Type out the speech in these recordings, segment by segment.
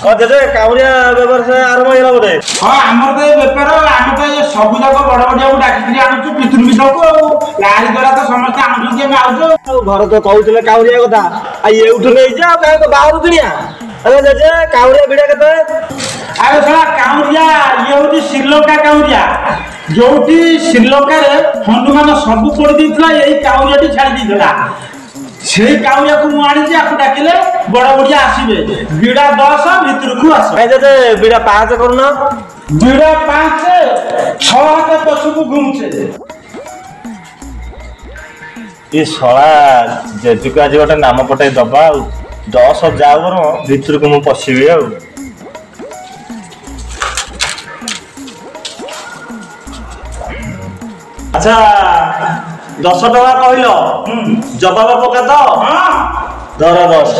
JJ काउरिया व्यवसाय आरंभ होला बोले हां हमर तो व्यापार हम तो ये सब जाक बड़ बड़िया को डाकी आनु पितुर बिदो को यारी द्वारा तो समस्त आनु जे आउजो घर तो कहउतले काउरिया कथा आ एउठु नै जा काहे तो बाहर किनिया अरे जेजे काउरिया बिडा केते अरे साला काउरिया ये होती श्रीलंका काउरिया जोटी श्रीलंका रे हनुमान सब पड़ दिथला एई काउरियाटी छाड़ी दिथला সেই কাউরিয়াକୁ ମୁଁ ଆଣିଛି ଆକୁ ଡାକିଲେ ବଡ ବଡିଆ ଆସିବେ ବିଡା 10 ଭିତରକୁ ଆସ କାଇଁ ଯେ ବିଡା 5 କରୁନ ବିଡା 5 6 ହାତ ପଛକୁ ଘୁମଛେ ଏ ଶଳା ଯେତିକି ଆଜି ଗୋଟେ ନାମ ପଟାଇ ଦବା ଆଉ 10 ଯାଉର ଭିତରକୁ ମୁଁ ପଶିବି ଆଉ अच्छा 10 टका कहल जवाब पका तो धर 10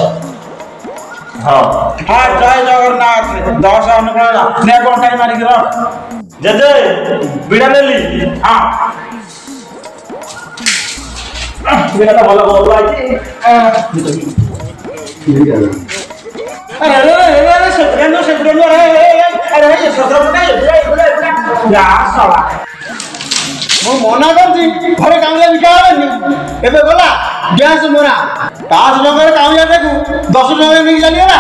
हाँ हाँ जय जगन्नाथ 10 अनुकूल ने गोटाई मारिक रख जेजे बिड़ा नेली हाँ बिड़ा तो भलो बोल आइछि अरे अरे सेब्रेनो अरे ये सदर पकाई या साला मो मना करती घरे काउरिया बिका हेबनी एबे बोला गैस मोरा 5 टका काउरिया देखू 10 टका नहीं जानिए ना